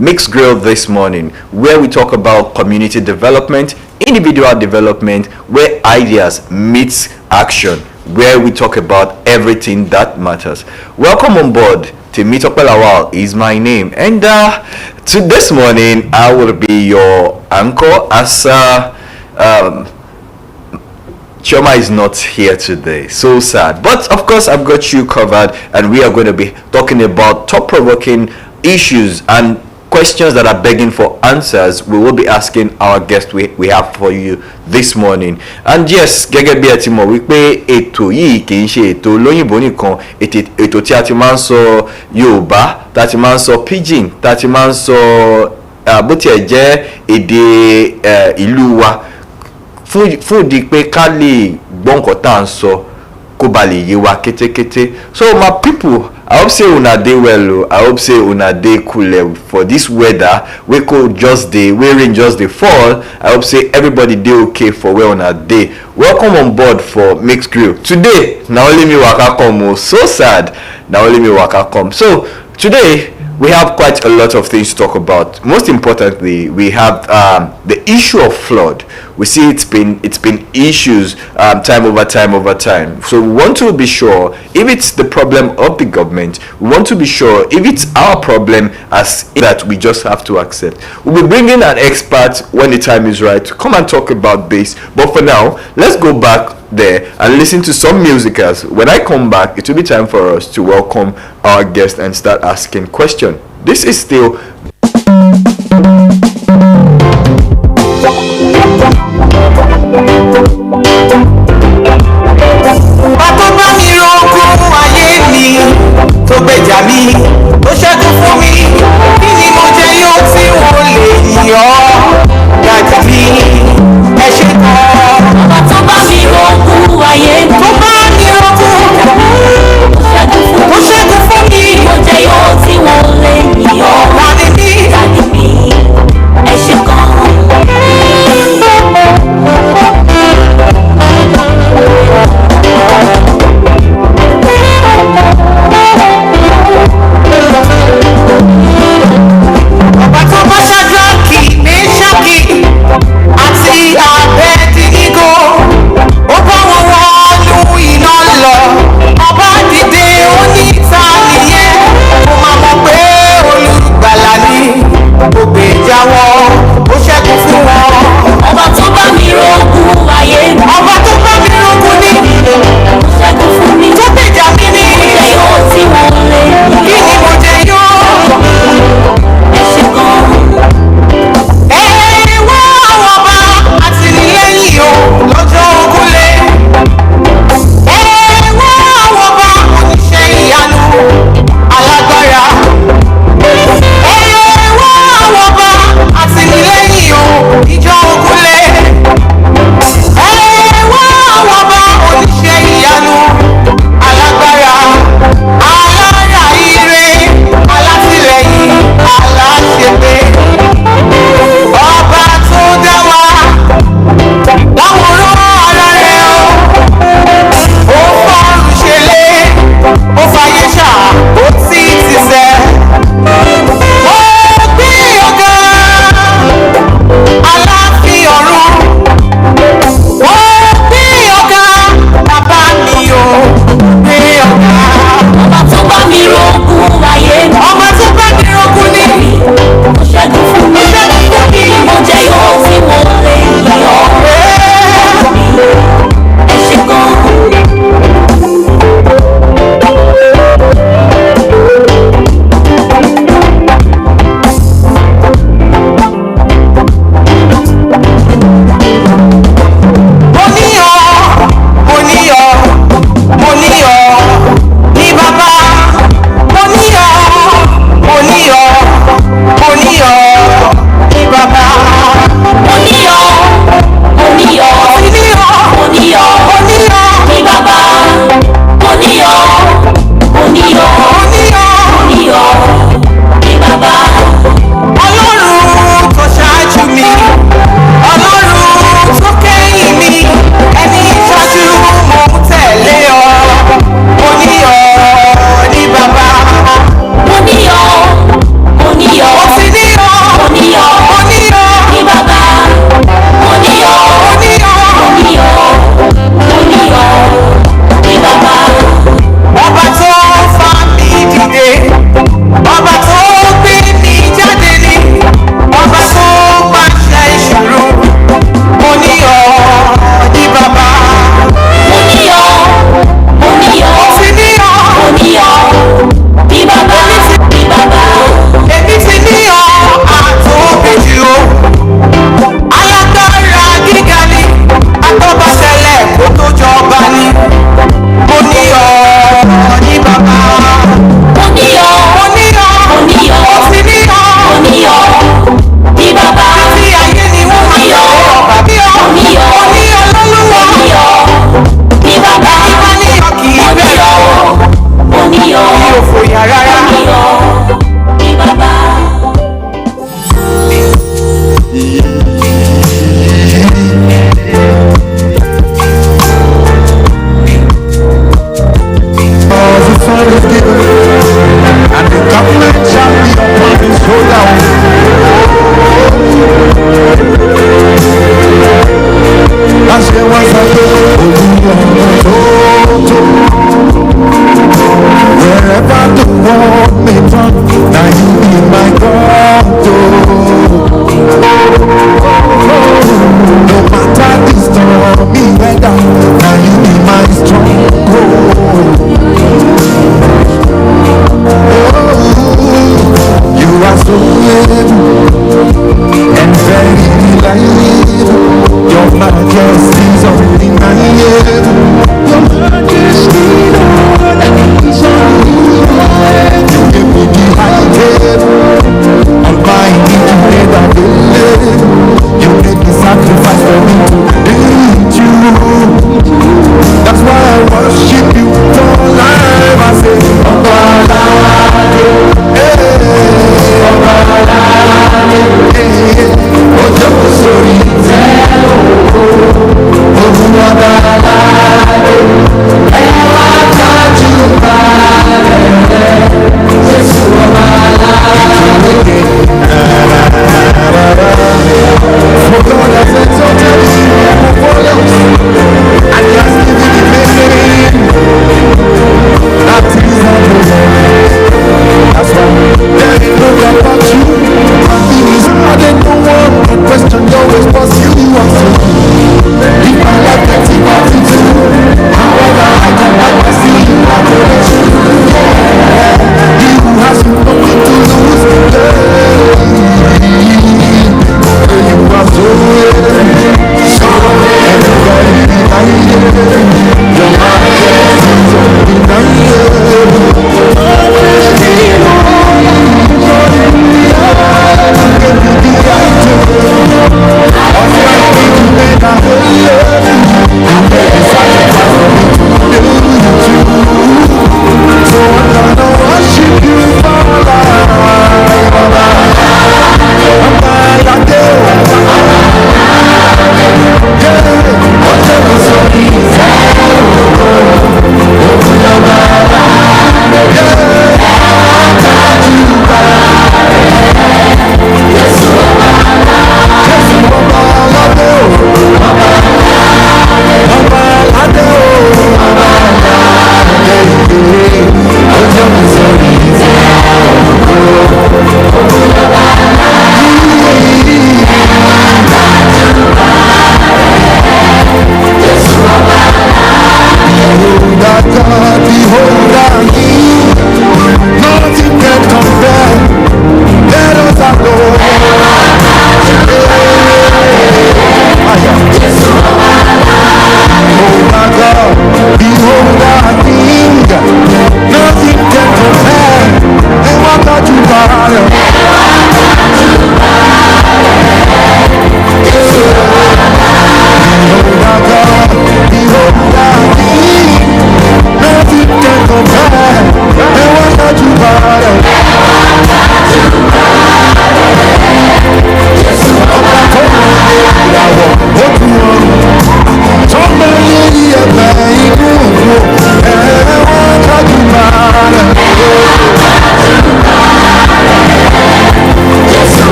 Mixed Grill this morning, where we talk about community development, individual development, where ideas meets action, where we talk about everything that matters. Welcome on board. Timito Pelawal is my name, and to this morning I will be your anchor as Choma is not here today. So sad. But of course, I've got you covered, and we are going to be talking about thought-provoking issues and questions that are begging for answers. We will be asking our guest we have for you this morning. And yes, gẹ́gẹ́ bí ẹ ti mọ̀ wípé ètò yìí kì í ṣe ètò olóyìnbó nìkan, ètò tí a ti máa ń sọ Yorùbá, tá a ti máa ń sọ pidgin, tá a ti máa ń sọ bó tiẹ̀ jẹ́ èdè ìlú wa. Fún di pé ká lè gbọ́ nǹkan tá à ń sọ kó ba lè yé wa kétékété. So my people, I hope say una dey well. I hope say una dey cool for this weather. We rain just dey fall. I hope say everybody dey okay for where una dey. Welcome on board for Mixed Grill. Today, na only me waka come. So sad. Na only me waka come. So today we have quite a lot of things to talk about. Most importantly, we have the issue of flood. We see it's been issues time over time. So we want to be sure if it's the problem of the government. We want to be sure if it's our problem as that we just have to accept. We'll be bringing an expert when the time is right to come and talk about this. But for now, let's go back there and listen to some musicals. When I come back, it will be time for us to welcome our guest and start asking questions. This is still Money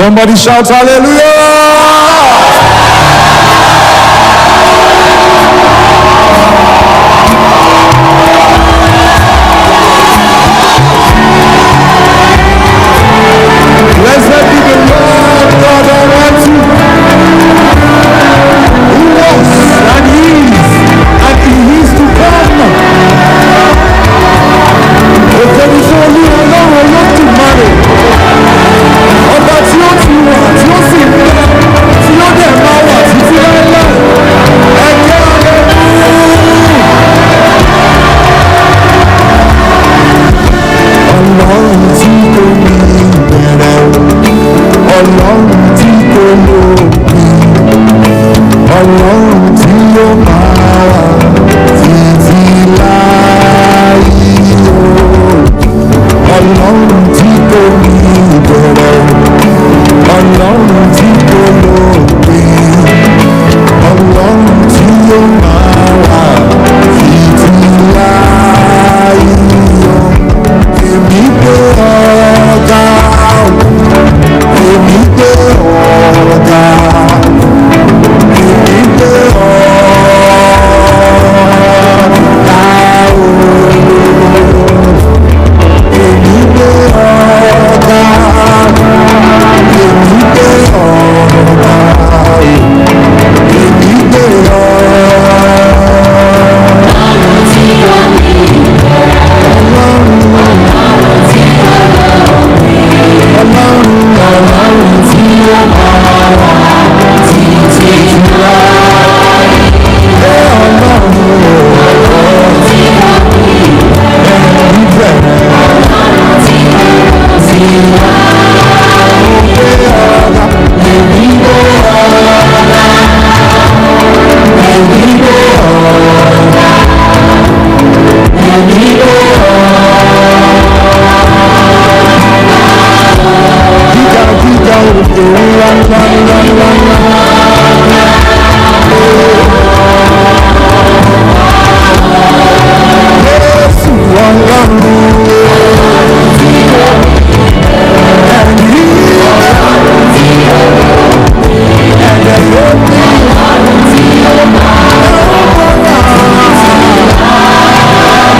Somebody shout hallelujah! Blessed be the Lord God Almighty, who was and he is to come. There is only Ọlọ́run Olódùmarè, ọba tí ó ti wà tí ó sì ń bẹ tí ó dẹ̀ máa wà títí láéláé. Ẹ̀kẹ́ Ọlọ́run tí kò ní ìbẹ̀rẹ̀, Ọlọ́run tí kò lópin, Ọlọ́run tí ó máa wà títí láé. Ọlọ́run tí kò ní ìbẹ̀rẹ̀, Ọlọ́run tí kò lópin, Ọlọ́run tí ó máa wà títí láé. Èmi gbé ọ̀gá, èmi gbé ọ̀gá, èmi gbé ọ̀gá o. Èmi gbé ọ̀gá, èmi gbé ọ̀gá, èmi gbé ọ̀gá. Ọlọ́run tí ó ní Ọlọ́run tí ó lópin, Ọlọ́run tí ó máa wà títí láé. Ọlọ́run tí ó ní ẹ̀rí bẹ̀rẹ̀, Ọlọ́run tí ó ti wá. Èmi gbé ọ̀gá, èmi gbé ọ̀gá, èmi gbé ọ̀gá, èmi gbé ọ̀gá. Gíga òkè ńlá ńlá ńlá ńlá ńlá. Jésù Ọlọ́run tí ó ní ẹ̀rí, Ọlọ́run tí ó lópin, ẹ̀jẹ̀ ló ní Ọlọ́run tí ó máa wà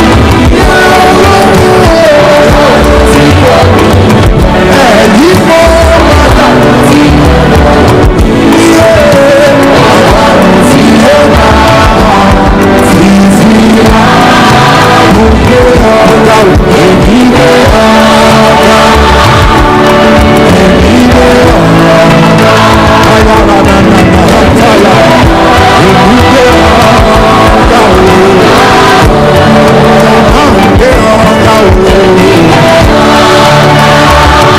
títí láé. Ọlọ́run tí ó ní ẹ̀rí mọ́ bàtà tí ó lópin, Ọlọ́run tí ó máa wà títí láé. Mo gbé ọ̀gá, èmi gbé ọ̀gá, èmi gbé ọ̀gá, ayáradàdàdàdàyà, èmi gbé ọ̀gá o, ọ̀gá ń gbé ọ̀gá o.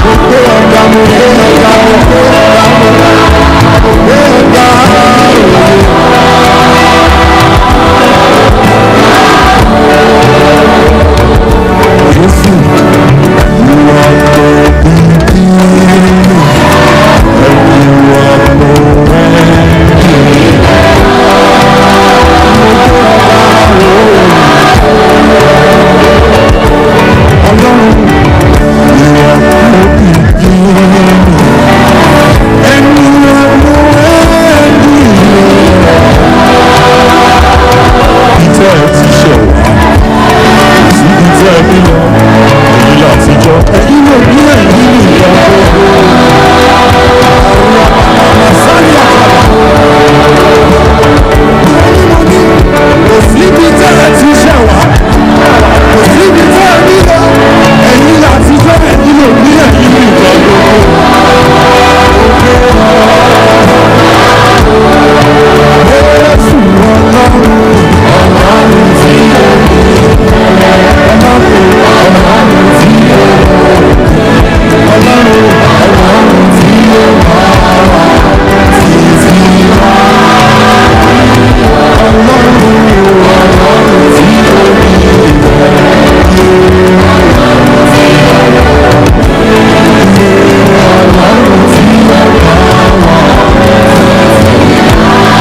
Mo gbé ọ̀gá, mo gbé ọ̀gá, mo gbé ọ̀gá, mo gbé ọ̀gá o. Jésù, you are the beginning and you are the ending. Ọlọ́run, you are the beginning and you are the ending. Ìtẹ́ ẹ ti ṣẹ̀ wá. Síbi tí ẹ bí lọ, èyí látijọ́, ẹ̀yin ló bí ẹ̀yin nìkan gbogbo. Àwọn àmàsárì àkàrà. Ẹ̀yin mo ní, kò síbi tí ẹ ti ṣẹ̀ wá, kò síbi tí ẹ bí lọ, ẹ̀yin látijọ́, ẹ̀yin ló bí ẹ̀yin nìkan gbogbo. Jésù Ọlọ́run, Ọlọ́run tí ó ní Ọlọ́run tí ó lópin, Ọlọ́run tí ó máa wà títí láé. Ọlọ́run tí ó ní ìbẹ̀rẹ̀, Ọlọ́run tí ó lópin, Ọlọ́run tí ó máa wà títí láé.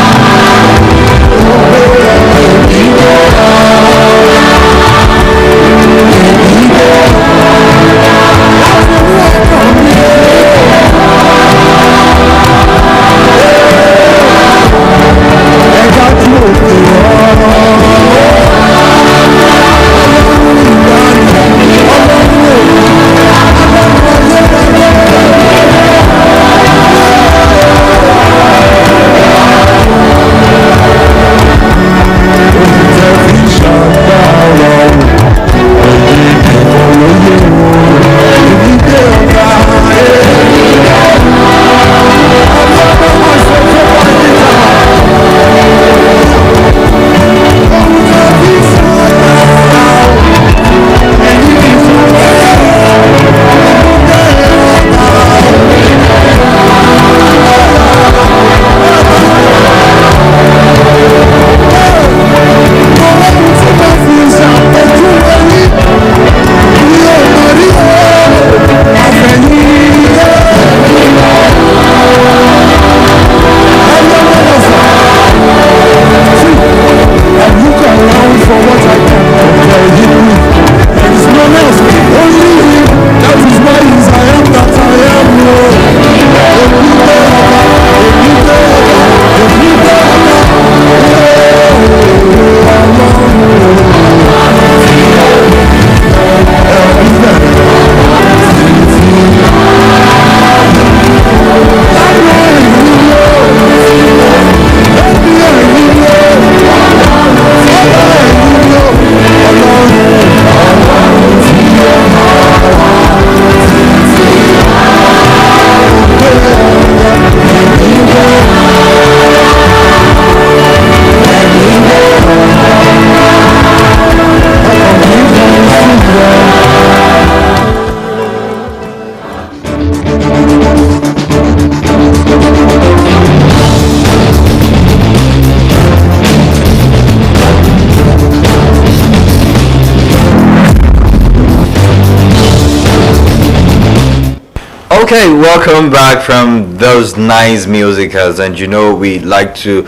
Okay, welcome back from those nice musicals, and we like to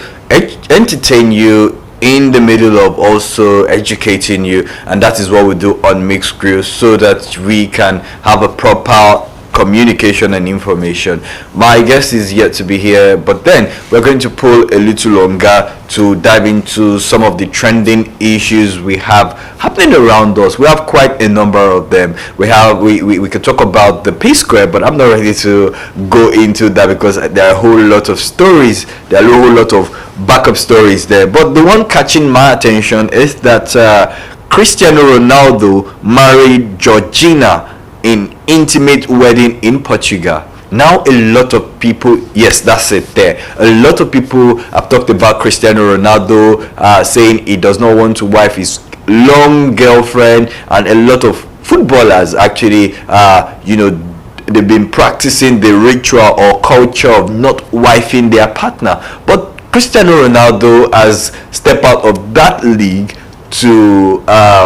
entertain you in the middle of also educating you, and that is what we do on Mixed Grill, so that we can have a proper communication and information. My guest is yet to be here, but then we're going to pull a little longer to dive into some of the trending issues we have happening around us. We have quite a number of them. We could talk about the P Square, but I'm not ready to go into that because there are a whole lot of stories. There are a whole lot of backup stories there. But the one catching my attention is that Cristiano Ronaldo married Georgina in intimate wedding in Portugal. Now a lot of people, yes, that's it there. A lot of people have talked about Cristiano Ronaldo, saying he does not want to wife his long girlfriend, and a lot of footballers actually, they've been practicing the ritual or culture of not wifing their partner. But Cristiano Ronaldo has stepped out of that league to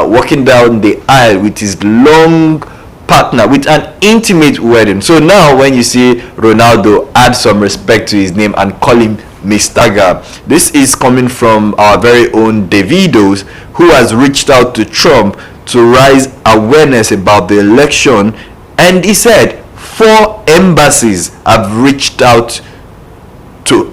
walking down the aisle with his long partner with an intimate wedding. So now when you see Ronaldo, add some respect to his name and call him Mr. Gab. This is coming from our very own Davidos, who has reached out to Trump to raise awareness about the election, and he said 4 embassies have reached out to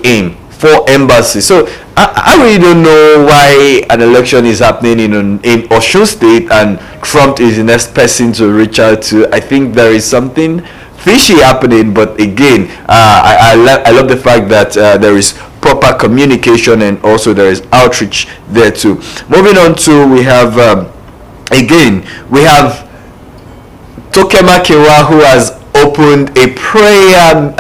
him. 4 embassies. So I really don't know why an election is happening in Osun State and Trump is the next person to reach out to. I think there is something fishy happening, but again, I love the fact that there is proper communication and also there is outreach there too. Moving on to, we have Tokema Kewa, who has opened a prayer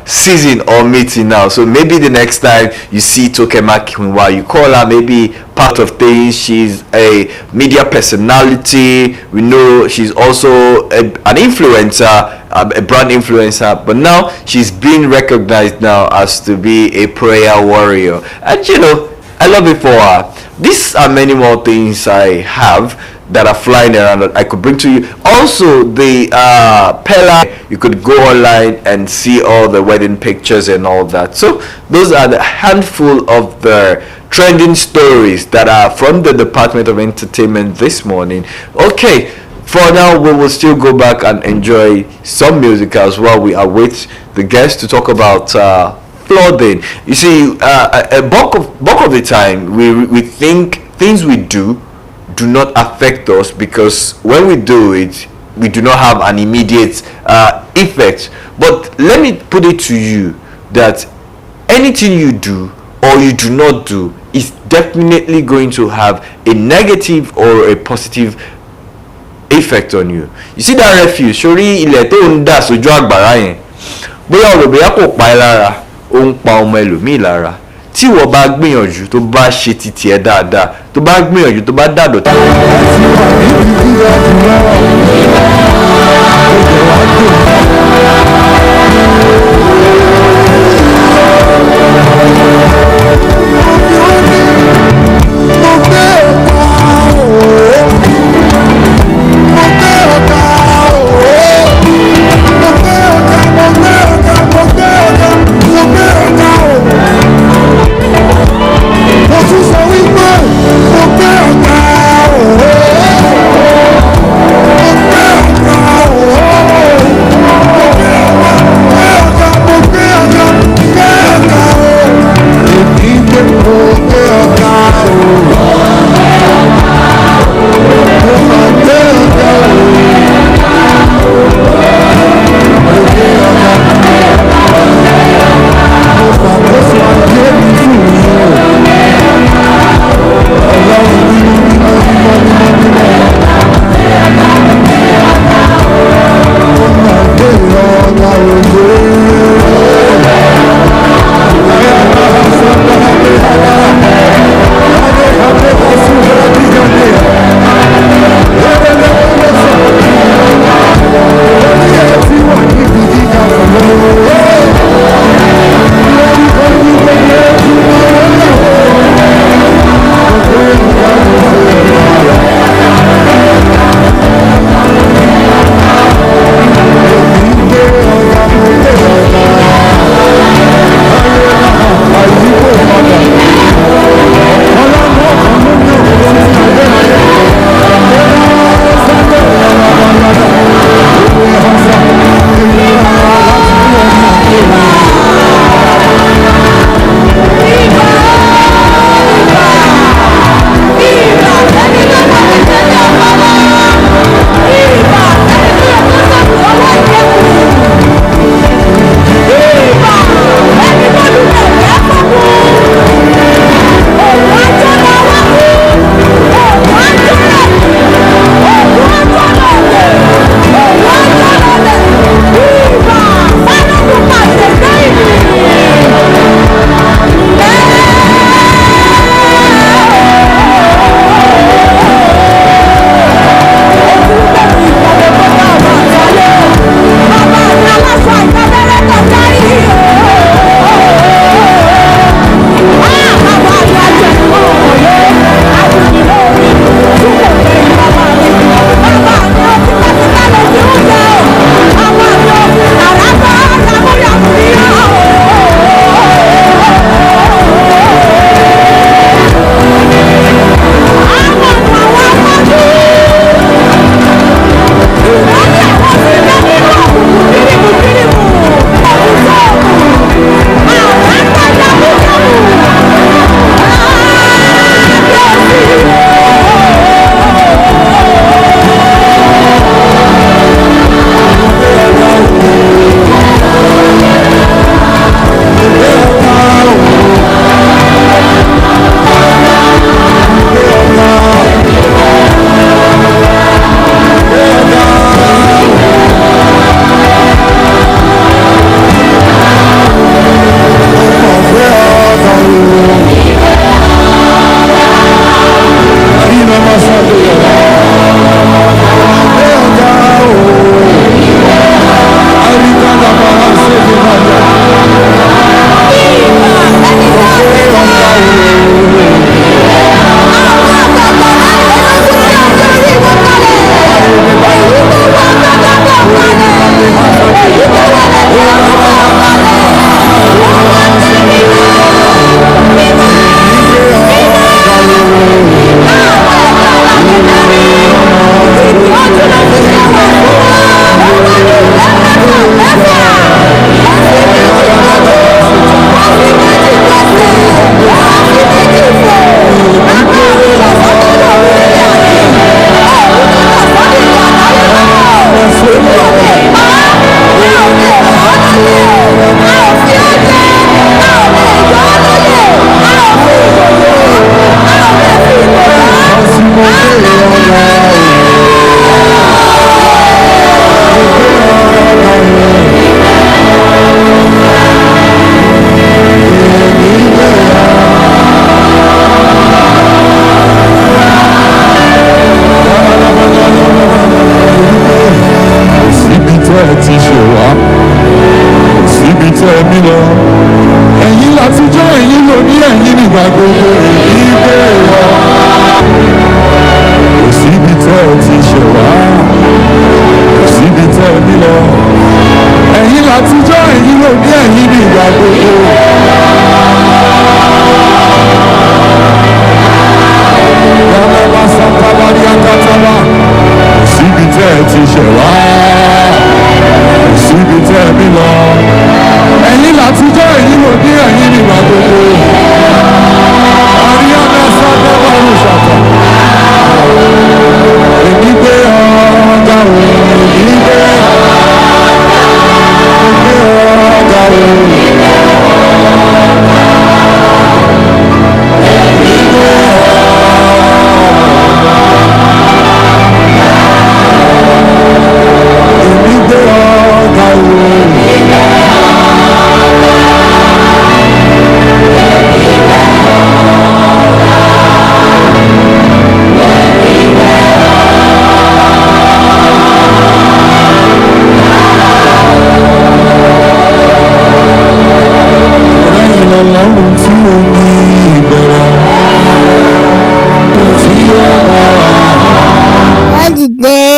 season or meeting now. So maybe the next time you see Tokema Kewa, you call her, maybe part of things. She's a media personality. We know she's also an influencer, a brand influencer, but now she's being recognized now as to be a prayer warrior, and I love it for her. These are many more things I have that are flying around that I could bring to you. Also, the Pella, you could go online and see all the wedding pictures and all that. So those are the handful of the trending stories that are from the Department of Entertainment this morning. Okay, for now we will still go back and enjoy some musicals while we await the guests to talk about flooding. You see, a bulk of the time we think things we do not affect us, because when we do it, we do not have an immediate effect. But let me put it to you that anything you do or you do not do is definitely going to have a negative or a positive effect on you. You see that refuse, sórí ilẹ̀ tó ń dà sójú àgbàrá yẹn, bóyá ọ̀rọ̀ bóyá kò pa ẹ́ lára, ó ń pa ọmọ ẹlòmíì lára. Tí wọ́n bá gbìyànjú tó bá ṣe titi ẹ̀ dáadáa, tó bá gbìyànjú tó bá dàdọ̀ tó. Mo tún sọ wípé mo gbé ọ̀gá o.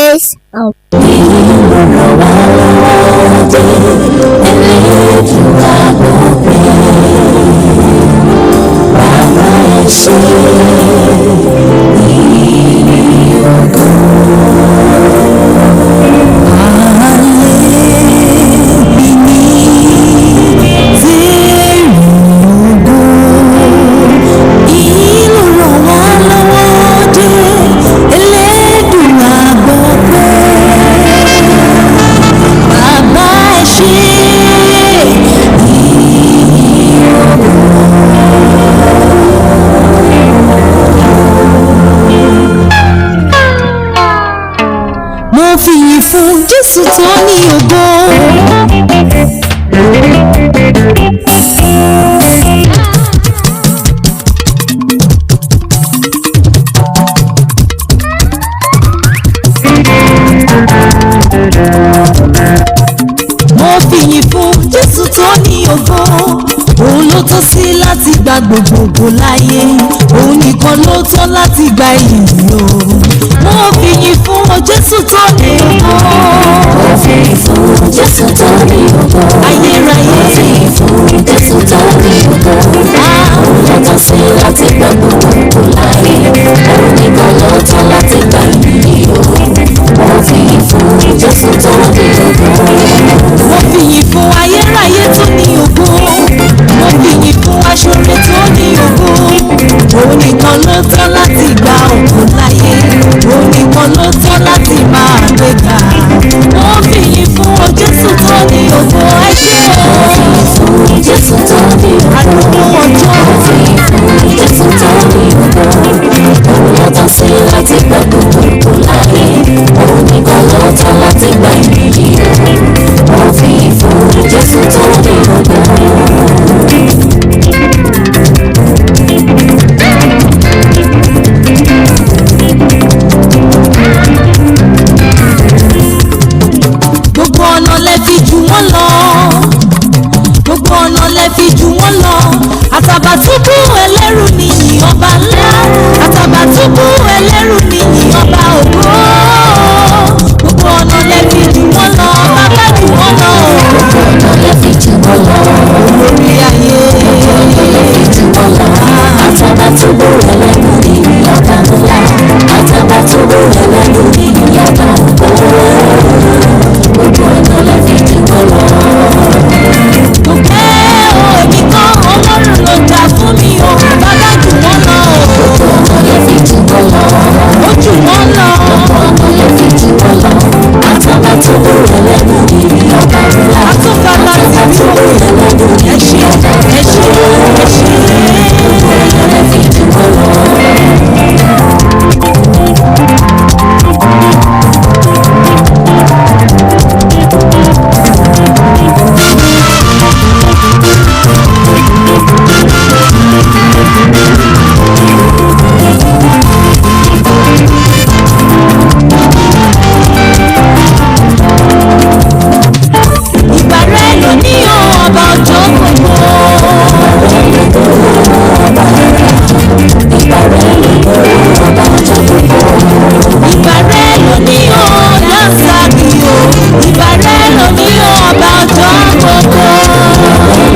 voice of fún Jésù tó ní ògo. Mo fìyìn fún Jésù tó ní ògo. Òun ló tọ́ sí láti gba gbogbogbò láyé. Òun nìkan ló tọ́ láti gba ìyìn o. Mo fìyìn fún Jésù tó ní ògo. Mo fìyìn fún Jésù tó ní ògo. Ayérayé. Mo fìyìn fún Jésù tó ní ògo. Òun ló tọ́ sí láti gba gbogbogbò láyé. Òun nìkan ló tọ́ láti gba ìyìn o. Mo fìyìn fún Jésù tó ní ògo. Mo fìyìn fún ayérayé tó ní ògo. Mo fìyìn fún aṣọ́re tó ní ògo. Òun nìkan ló tọ́ láti gba ògo láyé. Òun nìkan ló tọ́ láti máa gbéga. Mo fìyìn fún Jésù tó ní ògo. Ẹ ṣé o. Mo fìyìn fún Jésù tó ní ògo. Àdúgbò ọjọ́. Mo fìyìn fún Jésù tó ní ògo. Òun ló tọ́ sí láti gba gbogbogbò láyé. Òun nìkan ló tọ́ láti gba ìyìn o. Mo fìyìn fún Jésù tó ní ògo. Gbogbo ọ̀nà lẹ fi jù wọ́n lọ. Gbogbo ọ̀nà lẹ fi jù wọ́n lọ. Àtàbàtúbú ẹlẹ́rù nìyí ọba ńlá. Àtàbàtúbú ẹlẹ́rù nìyí ọba ògo. Gbogbo ọ̀nà lẹ fi jù wọ́n lọ. Bàbá jù wọ́n lọ. Gbogbo ọ̀nà lẹ fi jù wọ́n lọ. Olórí ayé. Gbogbo ọ̀nà lẹ fi jù wọ́n lọ. Àtàbàtúbú ẹlẹ́rù nìyí ọba ńlá. Àtàbàtúbú ẹlẹ́rù nìyí ọba ògo. Gbogbo ọ̀nà lẹ fi jù wọ́n lọ. Mo fẹ́ o èmi kan Ọlọ́run ló jà fún mi o. Bàbá jù wọ́n lọ. Gbogbo ọ̀nà lẹ fi jù wọ́n lọ. Ó jù wọ́n lọ. Gbogbo ọ̀nà lẹ fi jù wọ́n lọ. Àtàbàtúbú ẹlẹ́rù nìyí ọba ńlá. Àtúfàlà ti bí Àtàbàtúbú òkè. ẹlẹ́rù Ẹ nìyí ṣé, ọba ògo. ẹ ṣé, ẹ ṣé. Gbogbo ọ̀nà lẹ fi jù wọ́n lọ. Ìgbà rẹ̀ ló ní o ọba ọjọ́ gbogbo. Ìgbà rẹ̀ ló ní o lọ́sàbí o. Ìgbà rẹ̀ ló ní o ọba ọjọ́ gbogbo.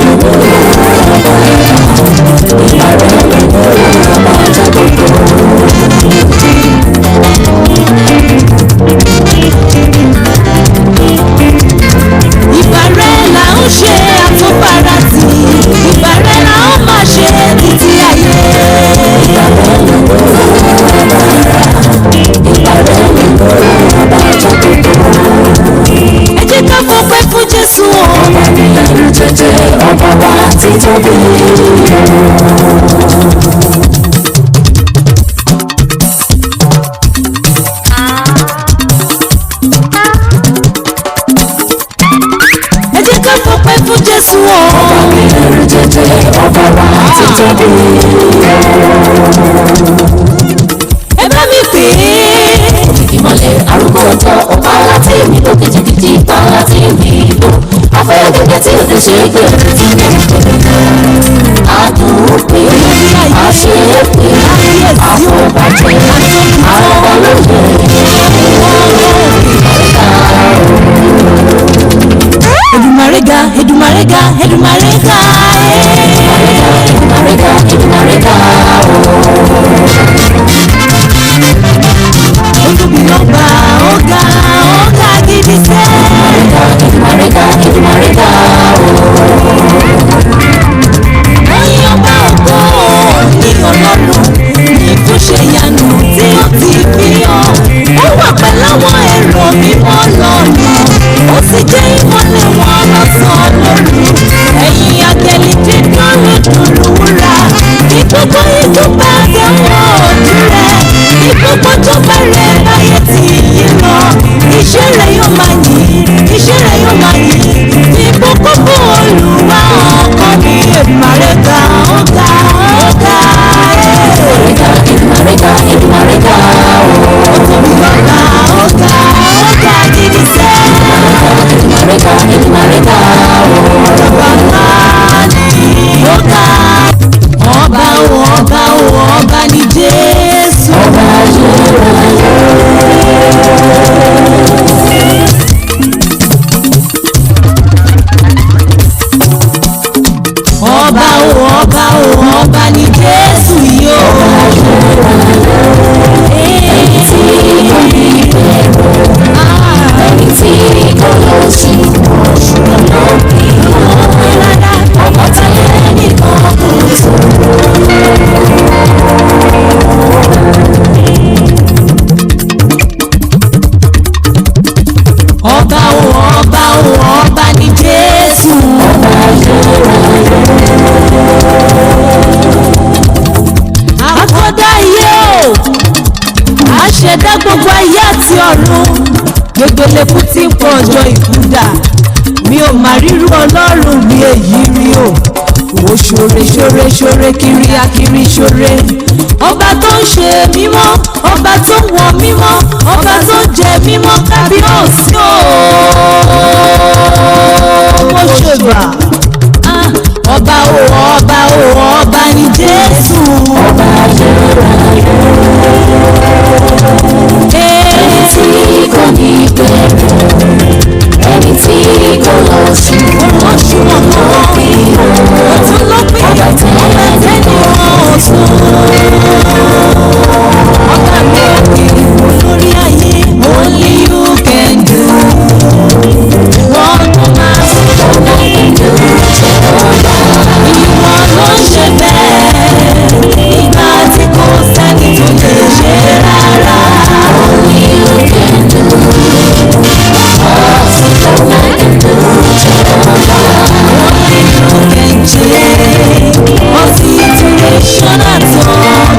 Ìgbà rẹ̀ là ń ṣe àtúnfàràtì. Ìgbà rẹ̀ là ń máa ṣe títí ayé. Ẹ jẹ́ ká fọpẹ́ fún Jésù o. Ọba ní ẹrù jẹjẹ, ọba wa ti tóbi. Ẹ jẹ́ ká fọpẹ́ fún Jésù o. Ọba ní ẹrù jẹjẹ, ọba wa ti tóbi. Ẹ bá mi pè é. Ìmọ̀lẹ̀ arúgbó ọjọ́, ọba láti mi ló kìjìkìjì, pa láti mi lò. Afẹ́rẹ́ gẹ́gẹ́ tí o ti ṣe é gbé. Adùn pé, àṣẹ pé, àfọ̀bàjẹ́, àwọn olóyè. Èdùmàrè ga Èdùmàrè ga ó tóbi lọ́ba ó ga gidi sẹ́. Èdùmàrè ga Oyin ọba ògo ní Ọlọ́run ní kò ṣe ìyanu tí ó ti fi hàn. Ó wà pẹ̀lú àwọn èrò mímọ́ lọ́nà, ó sì jẹ́ ìmọ́lẹ̀ wọn lọ́sàn-án lóru. Ẹ̀yin àgẹ̀lì dídán lódùrú wúrà, ní gbogbo ìlú bá dáwọ́ ojú rẹ̀, ní gbogbo tó bẹ̀rẹ̀ láyé tí yí lọ. Iṣẹ́ rẹ̀ yóò máa yìn, iṣẹ́ rẹ̀ yóò máa yìn, ní gbogbo Olúwa ọkọ mi. Èdùmàrè ga ó ga ó ga Èdùmàrè ga ó tóbi lọ́la ó ga gidi sẹ́. Èdùmàrè ga Ọba ńlá ni ó ga. Ọba o ọba o ọba ni Jésù. Ọba o ọba o ọba ni Jésù yìí o. ẹni tí kò ní bẹ̀rù ẹni tí kò lọ sí ọ̀ṣun lókè ọba tí ẹnì kan kò tó. Ọba o ọba o ọba ni Jésù. Akọ́dá ayé o, àṣẹ̀dá gbogbo ayé àti ọ̀run, gbẹgbẹlẹ́kú tí ń pọ̀ ọjọ́ ìkúdà. Mi ò mà rírú Ọlọ́run bí èyí rí o. Ó ṣoore kiri akiri ṣoore. Ọba tó ń ṣe mímọ́, ọba tó ń wọ mímọ́, ọba tó ń jẹ mímọ́, kábíyèsí o. Mo ṣèbà. Ọba o ọba o ọba ni Jésù. ẹni tí kò ní bẹ̀rù ẹni tí kò lọ sí Oṣù ọ̀nà ọ̀tún ló pín ọba tẹ́ni ọ̀sùn. Ọba mi ò kì í lórí ayé. Only you can do what no man can do. Ìwọ ló ń ṣe bẹ́ẹ̀ nígbà tí kò sẹ́ni tó lè ṣe rárá. Only you can do what no man can do. Only you can change one situation at all.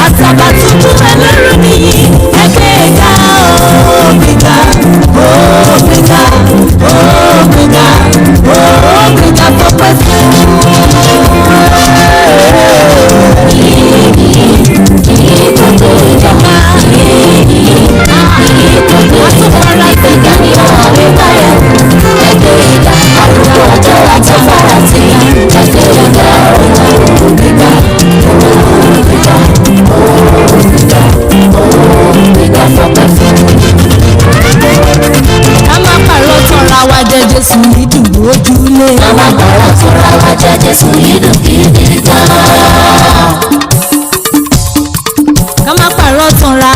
Àtàbàtúbú ẹlẹ́rù nìyí ẹgbẹ́ ga ògbéga ògbéga ògbéga ògbéga tó pẹ́ fún. Àtúfọ̀rọ̀ ìgbéga ní ọ̀rẹ́ báyọ̀ ẹgbẹ́ ìgbà àrùkọ ọjọ́ àtúfọ̀rọ̀ sí ẹgbẹ́ ìgbà ògbéga ògbéga ògbéga tó pẹ́ fún. Ká má pàrọ̀ tọ́ra wa jẹ́ Jésù yìí dùn lójúlé. Ká má pàrọ̀ tọ́ra wa jẹ́ Jésù yìí dùn gidi gan. Ká má pàrọ̀ tọ́ra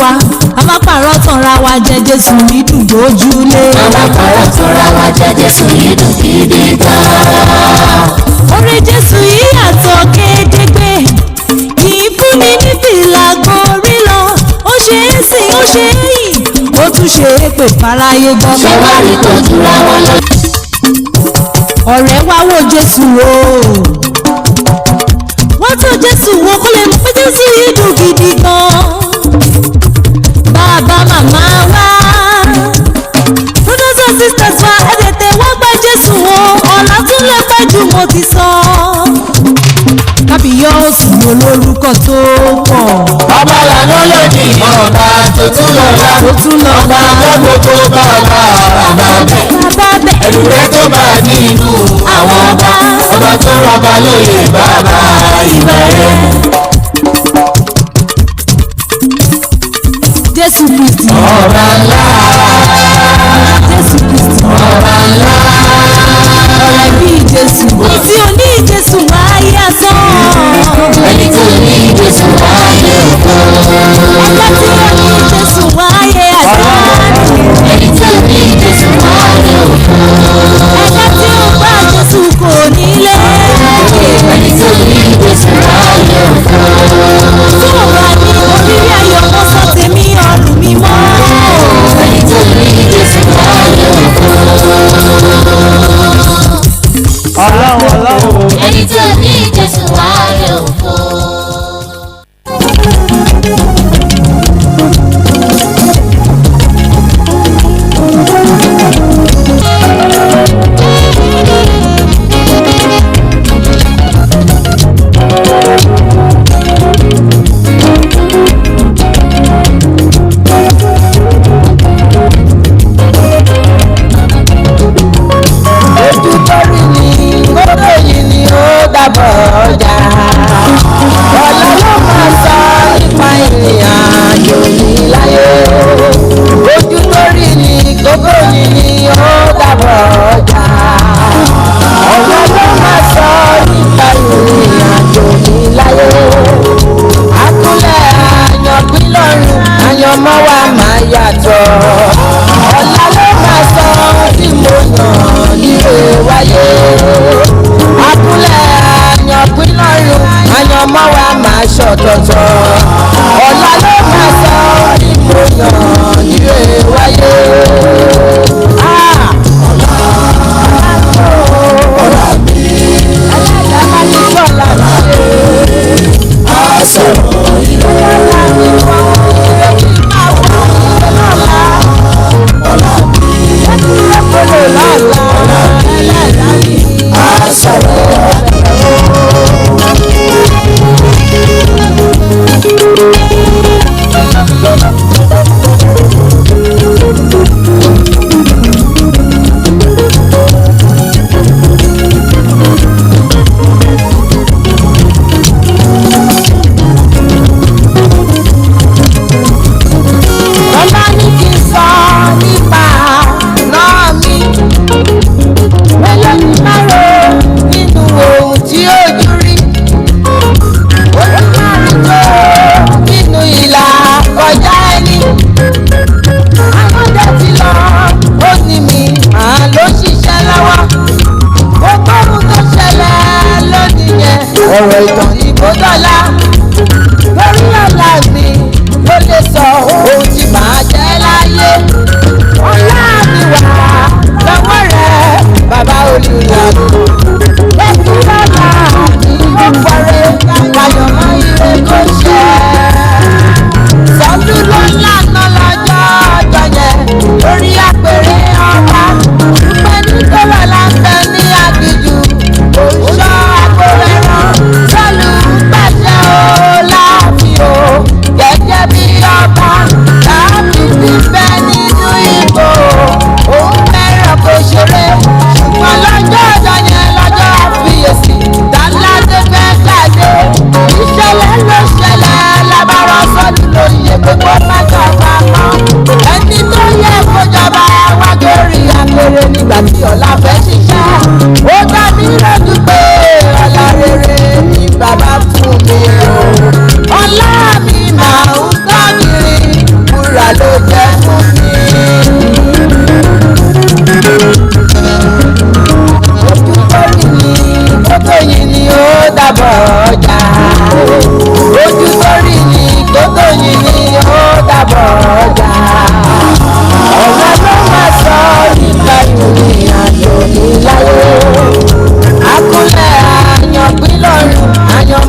wa, ká má pàrọ̀ tọ́ra wa jẹ́ Jésù yìí dùn lójúlé. Ká má pàrọ̀ tọ́ra wa jẹ́ Jésù yìí dùn gidi gan. Orí Jésù yìí yàtọ̀ gédégbé, kì í fún mi ní fìlà gorí lọ, ó ṣe é sìn ó ṣe é yìn, ó tún ṣe é pè fáráyé gbọ́. Ṣé wàá rí tó jura wọn lọ? Ọ̀rẹ́ wá wo Jésù o, wọ́n tó Jésù wo kó lè mọ̀ pé Jésù yìí dùn gidi gan. Bàbá màmá wa, brothers and sisters wa, ẹ tètè wá gba Jésù o, ọ̀la tún lè pẹ́ jù mo ti sọ. Kábíyọ̀sí olórúkọ tó pọ̀. Ọba lànà lòdì ọba tó tún lọ́la. Ọba gbogbo bàbá bẹ̀. Ẹ̀rù rẹ̀ tó bá nínú àwọn ọba. Ọba tó rọba lóye bàbá ìbẹ̀rẹ̀. Jésù Kristi ọba ńlá. Jésù Kristi ọba ńlá. ọ̀rẹ́ bí Jésù. Ẹni tí ò ní Jésù wáyé asán. Ẹni tí ò ní Jésù wáyé òkú. Ẹgbẹ́ tí ò ní Jésù wáyé asán. Ẹni tí ò ní Jésù wáyé òkú. Ẹgbẹ́ tí ò bá Jésù kò nílé. Ẹni tí ò ní Jésù wáyé òkú. Tí ò bá ní oríire ayọ̀ mọ́ sọ tèmi ọ̀rùn mi mọ́. Ẹni tí ò ní Jésù wáyé òkú. Ọlọ́run. Ẹni tí ò ní Jésù wáyé òfo. ṣọ̀tọ̀tọ̀ ọ̀la ló máa sọ ìmọ̀yàn nílé wáyé. ọ̀la mi ẹlẹ́dàá máa ní bọ́ọ̀lá mi ṣe. a sọ̀rọ̀ ilé ọ̀la mi wá ìrètí máa wọ ilé lọ́la. ọ̀la mi ẹni lẹ́kọ̀ọ́ lọ́la ẹlẹ́dàá mi a sọ̀rọ̀. ọ̀rọ̀ ìtàn ìbòdọ́lá lórí ọ̀la mi ló lè sọ ohun tí màá jẹ́ láyé ọ̀la mi wà lọ́wọ́ rẹ̀ bàbá olùyàwó lẹ́sìn lọ́la mi ó fọ́rẹ́ láyé.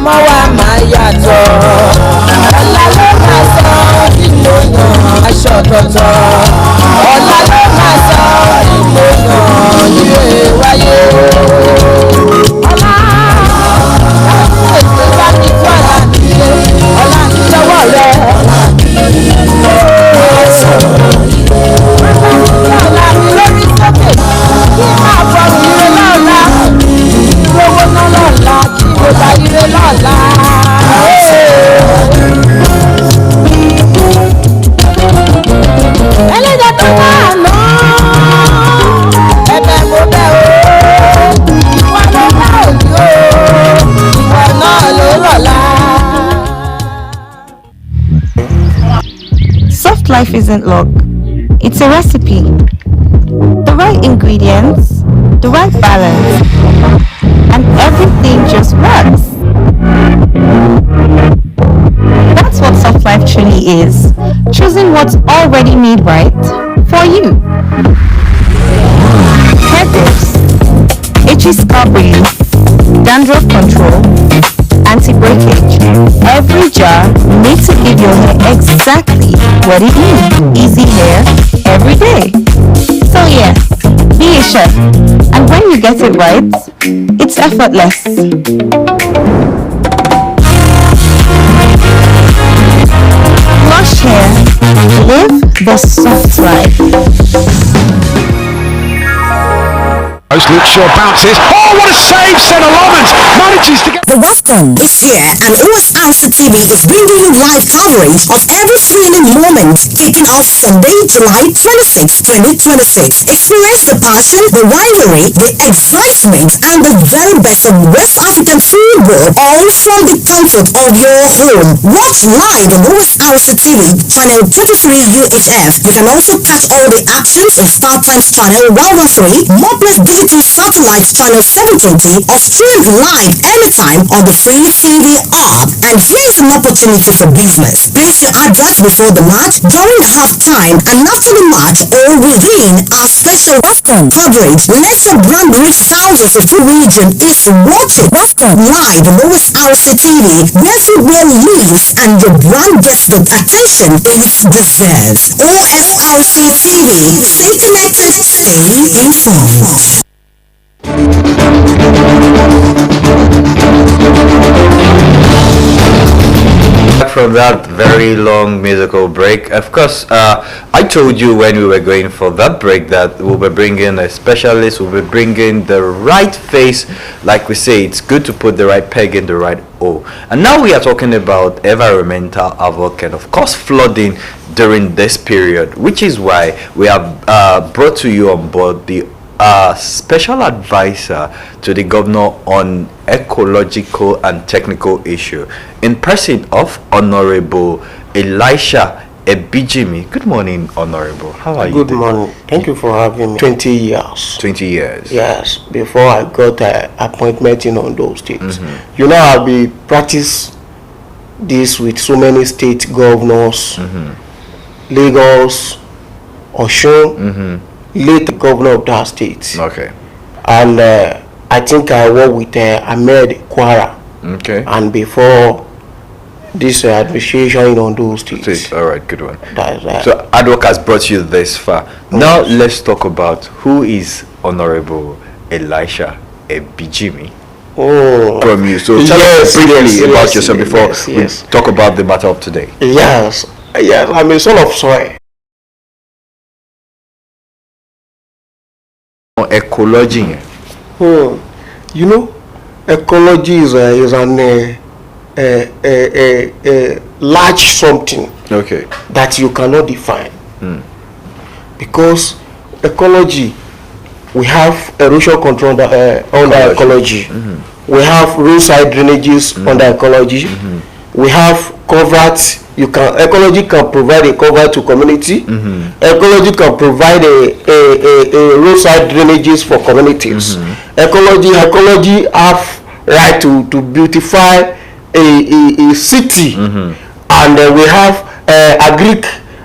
ọmọ wa máa yàtọ̀ ọ̀la ló máa sọ ìlú yàn aṣọ ọ̀tọ̀ọ̀tọ̀ ọ̀la ló máa sọ ìlú yàn ire wáyé ọ̀la láti èsì bá mi tó ọ̀la mi ṣe ọ̀la mi lọ́wọ́ rẹ ọ̀la mi lórí sókè kí n máa fọrùn ire lọ́la lówó náà lọ́la kí n gba ire lọ́la. ẹlẹ́dàá tó máa ná ẹ̀bẹ̀ mo bẹ̀ o ìwọ ló bá òní o ìwọ náà ló rọ̀la. Soft life isn't luck. It's a recipe. The right ingredients, the right balance, and everything just works. That's what soft life truly is. Choosing what's already made right for you. Hair growth, itchy scalp relief, dandruff control, anti-breakage. Every jar made to give your hair exactly what it needs. Easy hair every day. So yeah, be a chef. And when you get it right, it's effortless. Lush hair, live the soft life. Luke Shaw bounces. Oh, what a save! Senna Lomans manages to get. The WAFCON is here and Osrc TV is bringing you live coverage of every thrilling moment kicking off Sunday, July 26, 2026. Experience the passion, the rivalry, the excitement and the very best of West African football all from the comfort of your home. Watch live on Osrc TV, channel 33 UHF. You can also catch all the actions on StarTimes channel 113, Mopless Digital Satellites channel 720 or stream live anytime on the free TV app. And here's an opportunity for business. Place your advert before the match, during halftime and after the match or within our special WAFCON coverage. Let your brand reach thousands of the region is watching WAFCON live on Osrc TV, where football lives and your brand gets the attention it deserves. Osrc TV. Stay connected, stay informed. From that very long musical break, of course, I told you when we were going for that break that we'll be bringing a specialist, we'll be bringing the right face. Like we say, it's good to put the right peg in the right hole. And now we are talking about environmental havoc and of course flooding during this period, which is why we have brought to you on board the special advisor to the governor on ecological and technical issue in person of Honorable Elisha Ebijimi. Good morning, Honorable. How are you? Good morning. Thank you for having me. 20 years. 20 years. Yes, before I got an appointment in Ondo State. You know, I'll be practice this with so many state governors, Lagos, Osun, late governor of that state. Okay. And I think I work with Ahmed Kwara. Okay. And before this administration in Ondo State. All right, good one. That's So Adwoc has brought you this far. Now let's talk about who is Honorable Elisha Ebijimi. Oh, From you. So tell us briefly about yourself before we talk about the matter of today. Yes, I'm a son of soil. Ecology. You know, ecology is an large something Okay. that you cannot define. Because ecology, we have erosion control under ecology. We have roadside drainages under ecology. We have coverts. Ecology can provide a cover to community. Ecology can provide a roadside drainages for communities. Ecology have right to beautify a city, and we have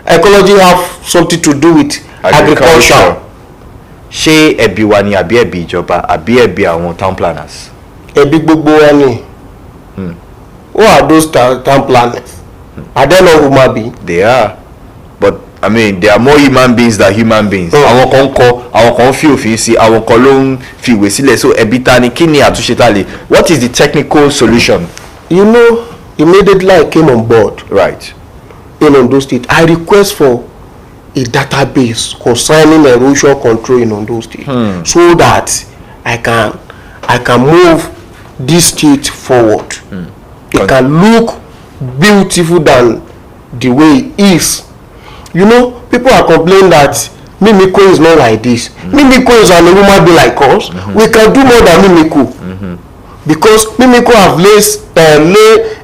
ecology have something to do with agriculture. Ṣé ẹbí wa ni àbí ẹbí ìjọba àbí ẹbí àwọn town planners? Ẹbí gbogbo wa ni. Who are those town planners? Are they not human beings? They are, but I mean, there are more human beings than human beings. Àwọn kan kọ, àwọn kan fi òfin sí, àwọn kan ló ń fi ìwé sílẹ̀. So ẹ̀bi ta ni, kí ni àtúnṣe ta lè? What is the technical solution? You know, immediately I came on board. Right. In Ondo State, I request for a database concerning erosion control in Ondo State, so that I can move this state forward. It can look beautiful than the way it is. You know, people are complaining that Mimiko is not like this. Mimiko is an human being like us. We can do more than Mimiko. Because Mimiko have lay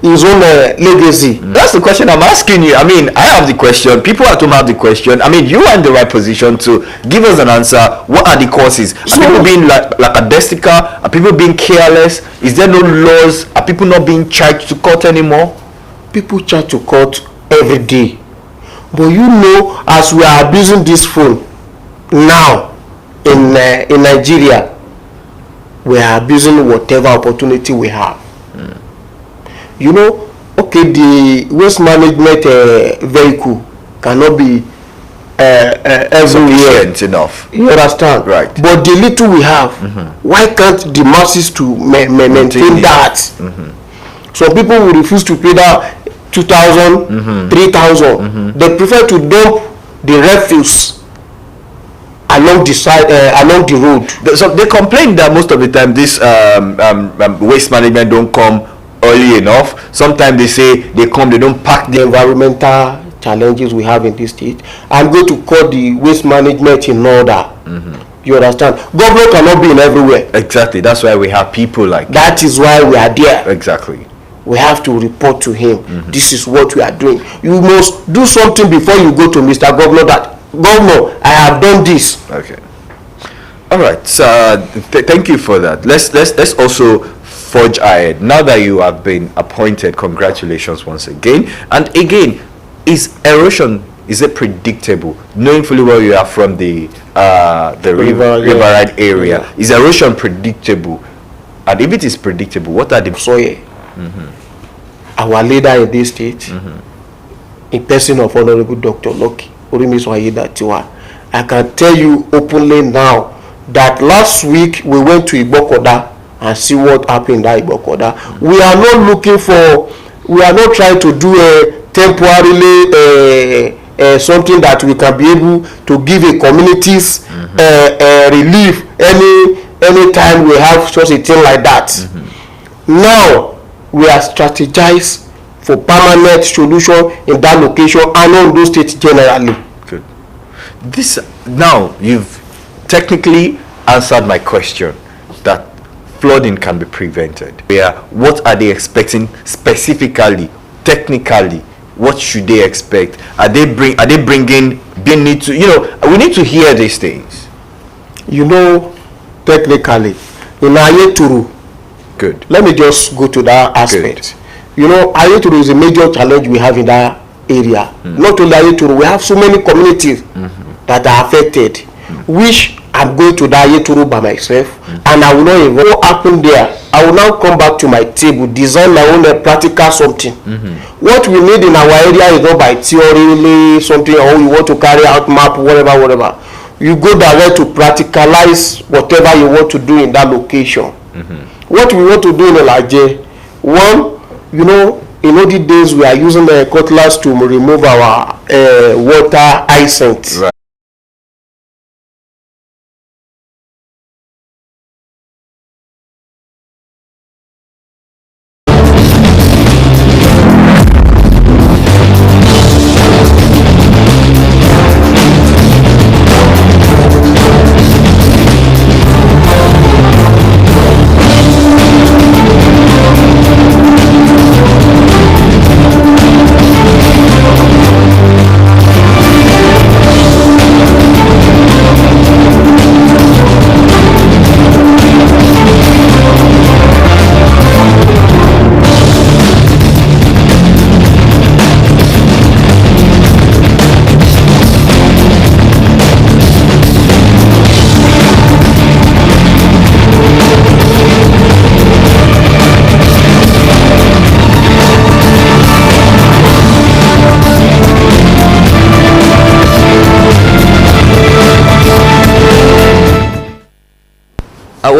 his own legacy. That's the question I'm asking you. I mean, I have the question. People at home have the question. I mean, you are in the right position to give us an answer. What are the causes? Are people being lackadaisical? Are people being careless? Is there no laws? Are people not being charged to court anymore? People charge to court every day. But you know, as we are abusing this phone now in Nigeria, we are abusing whatever opportunity we have. You know, okay, the waste management vehicle cannot be everywhere enough. You understand? Right. But the little we have, why can't the masses to maintain that? Some people will refuse to pay that 2,000, 3,000. They prefer to dump the refuse along the side, along the road. So they complain that most of the time this waste management don't come early enough. Sometimes they say they come, they don't pack The environmental challenges we have in this state, and go to call the waste management in order. You understand? Government cannot be in everywhere. Exactly. That's why we have people like That is why we are there. Exactly. We have to report to him. This is what we are doing. You must do something before you go to Mr. Governor that, Governor, I have done this. Okay. All right. So thank you for that. Let's also forge ahead. Now that you have been appointed, congratulations once again. And again, is erosion, is it predictable? Knowing fully well you are from the riverine area, is erosion predictable? And if it is predictable, what are the Soye, our leader in this state, in person of Honorable Dr. Loki Orimiso Ayedatiwa, I can tell you openly now that last week we went to Ibokoda and see what happened in that Ibokoda. We are not looking for, we are not trying to do a temporarily something that we can be able to give a communities relief any time we have such a thing like that. Now we are strategized for permanent solution in that location and on those states generally. Good. This now you've technically answered my question that flooding can be prevented. What are they expecting specifically, technically? What should they expect? Are they bringing? They need to, we need to hear these things. You know, technically, in Ayeturu. Good. Let me just go to that aspect. Good. You know, Ayeturu is a major challenge we have in that area. Not only Ayeturu, we have so many communities that are affected, which I'm going to the Ayeturu by myself, and I will not even what happened there. I will now come back to my table, design my own practical something. What we need in our area is not by theory, something, or you want to carry out map, whatever. You go direct to practicalize whatever you want to do in that location. What we want to do in Elaje, one, in olden days we are using the cutlass to remove our water hyacinth. Right.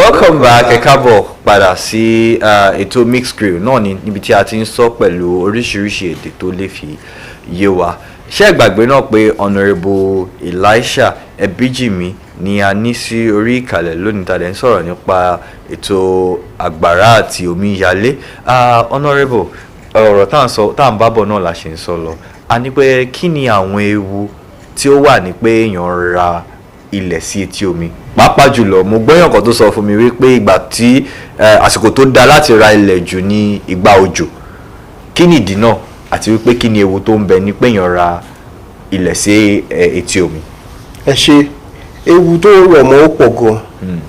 Welcome back, ẹ káàbọ̀ padà sí ètò Mixed Grill náà níbi tí a ti ń sọ pẹ̀lú oríṣiríṣi èdè tó lè fi yé wa. Ṣé ẹ gbàgbé náà pé Honourable Elisha Ebijimi ni a ní sí orí ìkàlẹ̀ lónìí tá a dẹ̀ ń sọ̀rọ̀ nípa ètò àgbàrá àti omíyalé. Honourable, ọ̀rọ̀ tá à ń bábọ̀ náà la ṣe ń sọ lọ. A ní pé kí ni àwọn ewu tí ó wà ní pé èèyàn ra ilẹ̀ sí etí omi? Pàápàá jùlọ mo gbọ́yàn kan tó sọ fún mi wípé ìgbà tí àsìkò tó dáa láti ra ilẹ̀ jù ní ìgbà òjò. Kí ni ìdí náà àti wípé kí ni ewu tó ń bẹ ní pé èèyàn ra ilẹ̀ sí etí omi? Ẹ ṣe ewu tó rọ̀ mọ́ ó pọ̀ gan-an.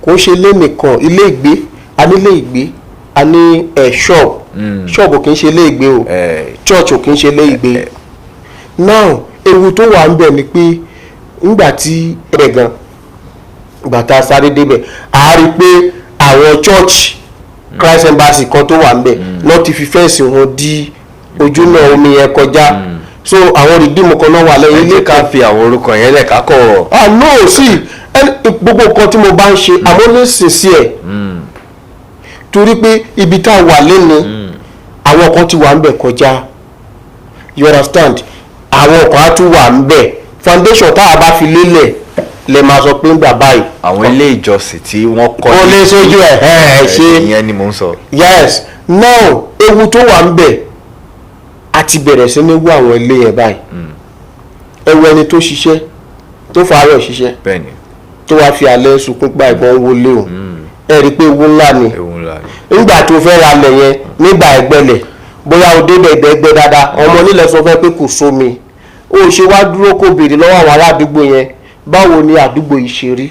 Kò ṣe ilé nìkan, ilé ìgbé, a ní ilé ìgbé, a ní ṣọ́ọ̀bù kì í ṣe ilé ìgbé o, church ò kì í ṣe ilé ìgbé. Now ewu tó wà ń bẹ ni pé nígbà tí ìgbà tá a sáré débẹ̀ a rí pé àwọn church Christ Embassy kan tó wà ń bẹ náà ti fi fẹ́ǹsì wọn di ojúnà omi yẹn kọjá. So àwọn rìdíìmù kan náà wà lẹ́yìn ilé ká fi àwọn orúkọ yẹn lẹ̀ ká kọ̀. No, sí gbogbo nǹkan tí mo bá ń ṣe àmọ́ ní sincere torí pé ibi tá a wà lẹ́nu àwọn kan ti wà ń bẹ̀ kọjá, you understand, àwọn kan á tún wà ń bẹ̀ foundation tá a bá fi lélẹ̀ lè máa sọ pé ń gbà báyìí. Àwọn ilé ìjọsìn tí wọ́n kọ́ wọ́n lé sójú ẹ̀ ṣe ìyẹn ni mò ń sọ. Yes, now ewu tó wà ń bẹ̀ a ti bẹ̀rẹ̀ sí ní wú àwọn ilé yẹn báyìí. Ẹwu ẹni tó ṣiṣẹ́ tó fàárọ̀ ṣiṣẹ́ tó wá fi alẹ́ sunkún pa ìbọn wọlé o, ẹ rí i pé ewu ńlá ni. Nígbà tó fẹ́ ra lẹ̀ yẹn nígbà ẹgbẹ́lẹ̀ bóyá o débẹ̀ ẹgbẹ́ dáadáa ọmọ onílẹ̀ sọ fẹ́ pé kò sómi, ó ṣe wá dúró kó béèrè lọ́wọ́ àwọn ará àdúgbò yẹn báwo ni àdúgbò yìí ṣe rí.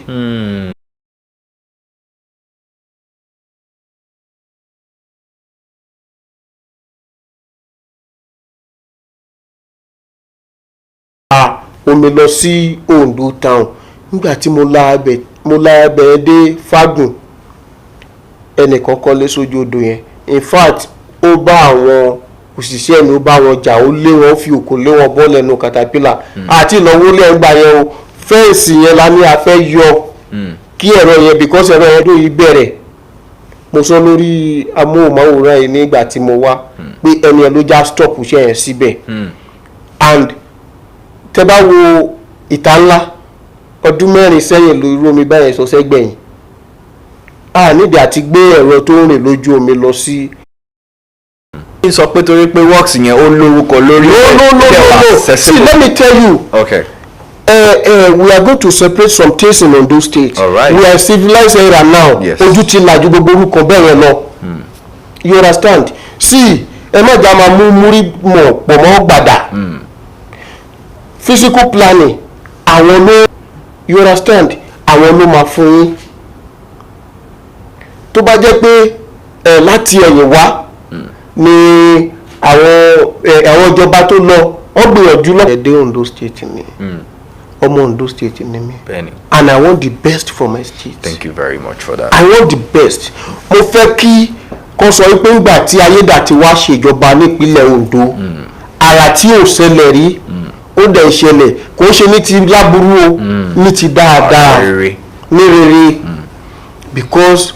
Omi lọ sí Ondo town nígbà tí mo la ẹbẹ̀ dé Fágùn, ẹnìkan kọ́lé sójú odò yẹn, in fact ó bá àwọn òṣìṣẹ́ ẹni ó bá wọn jà, ó lé wọn fi òkò lé wọn bọ́ lẹ́nu katapila àti ìnáwó lẹ́gbàá yẹn o. Fẹ́ǹsì yẹn la ní a fẹ́ yọ kí ẹ̀rọ yẹn because ẹ̀rọ yẹn tó yí bẹ̀rẹ̀. Mo sọ lórí amóhùnmáwòrán yìí nígbà tí mo wá pé ẹni ẹ ló já stop iṣẹ́ yẹn síbẹ̀. And tẹ́ bá wo ìta ńlá ọdún 4 sẹ́yìn lórí omi báyẹn sọ sẹ́gbẹ̀yìn, a nídìí àti gbé ẹ̀rọ tó ń rìn lójú omi lọ sí. Kí n sọ pé torí pé works yẹn ó lórúkọ lórí No. See, let me tell you. Okay. We are going to separate some things in Ondo State. All right. We are civilized era now. Yes. Ojú ti làjú gbogbo orúkọ bẹ́ẹ̀ lọ. You understand? See, ẹ má jà máa mú múrí mọ̀ pọ̀ mọ́ gbàdà. Physical planning àwọn ló, you understand, àwọn ló máa fún yín. Tó bá jẹ́ pé láti ẹ̀yìn wá ni àwọn ìjọba tó lọ wọ́n gbìyànjú lọ. Ẹ̀dẹ́ Ondo State ni. Ọmọ Ondo State ni mi. And I want the best for my state. Thank you very much for that. I want the best. Mo fẹ́ kí kọ́ sọ wípé ńgbà tí Ayédàtiwá ṣèjọba nípínlẹ̀ Ondo àrà tí ò ṣẹlẹ̀ rí ó dẹ̀ ṣẹlẹ̀ kò ṣe ní ti láburú o ní ti dáadáa ní rere because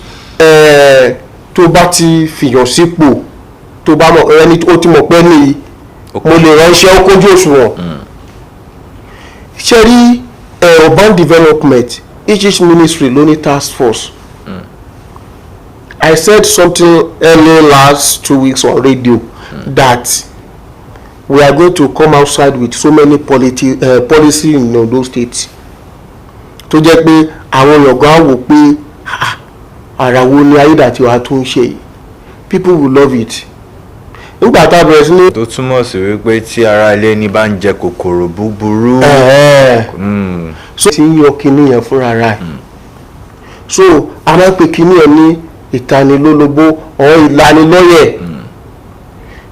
tó bá ti fìyàn sípò tó bá mọ̀ ẹni ó ti mọ̀ pé ní mo lè ránṣẹ́ ó kójú òṣùwọ̀n. Ṣé rí urban development each ministry ló ní task force. I said something earlier last 2 weeks on radio that we are going to come outside with so many policy in Ondo State tó jẹ́ pé àwọn èèyàn á wò pé ara wo ni Ayédàtiwá tó ń ṣe yìí, people will love it. Nígbà tá a bẹ̀rẹ̀ sí ní. Tó túmọ̀ sí wípé tí ara ilé ní bá ń jẹ kòkòrò búburú. So ti ń yọ kinní yẹn fúnra rẹ̀. So a máa ń pe kinní yẹn ní ìtanilólobó or ìlanilọ́yẹ̀.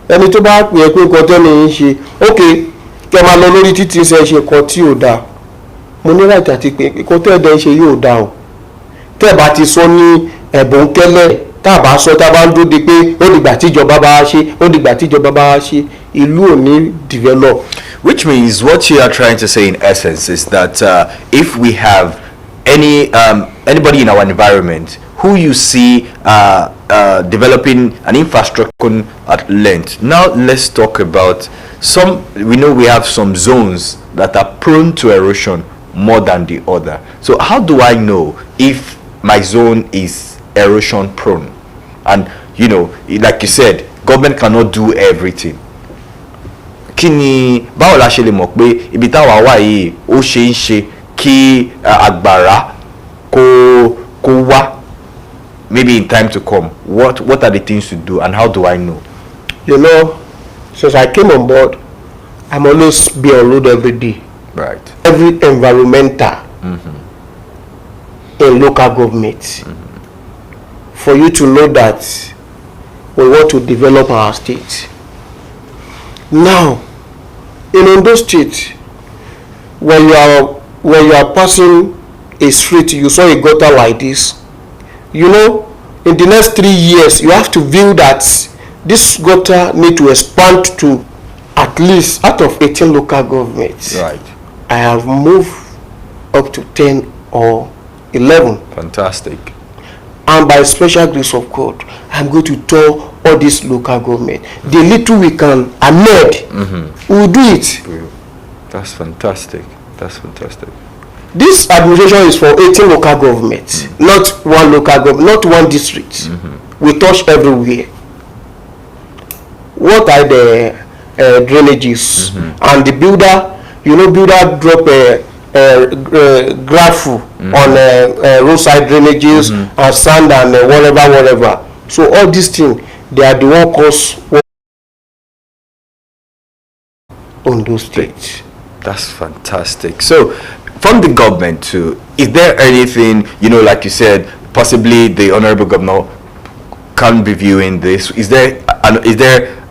Ẹni tó bá pè é pé nǹkan tẹ́lẹ̀ ń ṣe ok kẹ́ máa lọ lórí títí ṣe nǹkan tí ò dáa, mo ní láti àti pé nǹkan tẹ́lẹ̀ ń ṣe yóò dáa o. Tẹ́ ẹ bá ti sọ ní ẹ̀bùn kẹ́lẹ́ tá a bá sọ tá a bá ń dúró de pé ó dìgbà tíjọba bá ṣe ó dìgbà tíjọba bá ṣe ìlú ò ní develop. Which means what you are trying to say in essence is that if we have anybody in our environment who you see developing an infrastructure at length. Now let's talk about some. We know we have some zones that are prone to erosion more than the other. So how do I know if my zone is erosion prone? And you know, like you said, government cannot do everything. Kini báwo la ṣe lè mọ̀ pé ibi táwa wà yìí ó ṣe ń ṣe kí àgbàrá kó wá maybe in time to come? What are the things to do, and how do I know? You know, since I came on board, I'm always be on road every day. Right. Every environmental in local government, for you to know that we want to develop our state. Now, in Ondo State, when you are passing a street, you saw a gutter like this. You know, in the next 3 years, you have to view that this gutter need to expand to at least out of 18 local governments. Right. I have moved up to 10 or 11. Fantastic. And by special grace of God, I'm going to tell all these local government, the little we can amend, we will do it. That's fantastic. That's fantastic. This administration is for 18 local governments, not one local government, not one district. We touch everywhere. What are the drainages? And the builder, you know, builder drop a gravel on roadside drainages and sand and whatever. So all these things, they are the one cause on those states. That's fantastic. So from the government too, is there anything, you know, like you said, possibly the honorable governor can be viewing this?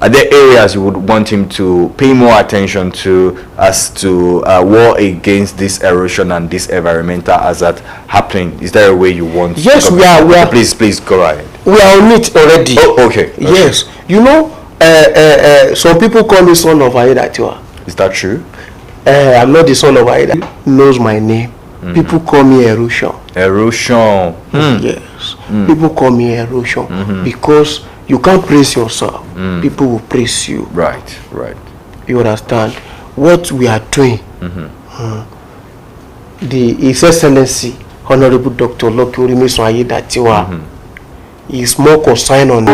Are there areas you would want him to pay more attention to as to war against this erosion and this environmental hazard happening? Is there a way you want? Yes, we are. Please go ahead. We are on it already. Oh, okay. Yes, you know, some people call me son of Aida Tiwa. Is that true? I'm not the son of Aida. Knows my name. People call me erosion. Erosion. Yes. People call me erosion because you can't praise yourself. People will praise you. Right. You understand? What we are doing, His Excellency Honorable Dr. Loki Orimisun Ayedatiwa is more concerned on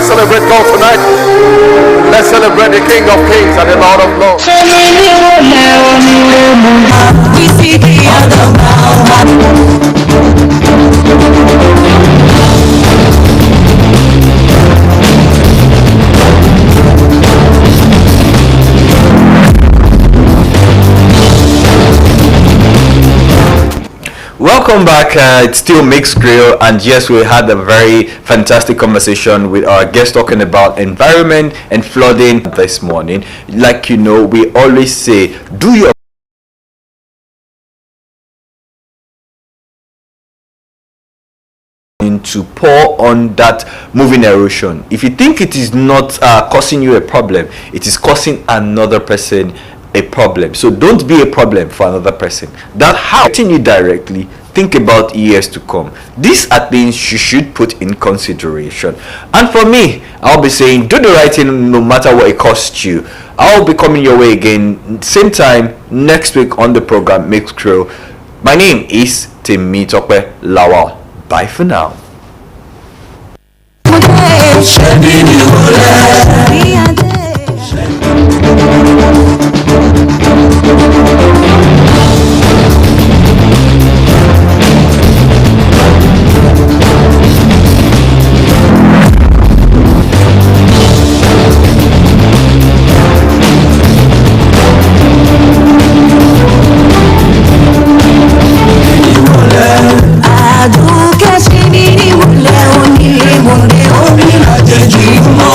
Let's celebrate God tonight. Let's celebrate the King of Kings and the Lord of Lords. We see the Welcome back. It's still Mixed Grill, and yes, we had a very fantastic conversation with our guest talking about environment and flooding this morning. Like you know, we always say, do your to pour on that moving erosion. If you think it is not causing you a problem, it is causing another person a problem. So don't be a problem for another person. That hurting you directly. Think about years to come. These are things you should put in consideration. And for me, I'll be saying do the right thing no matter what it costs you. I'll be coming your way again same time next week on the program Mixed Grill. My name is Timmy Tokwe Lawal. Bye for now. Ṣebí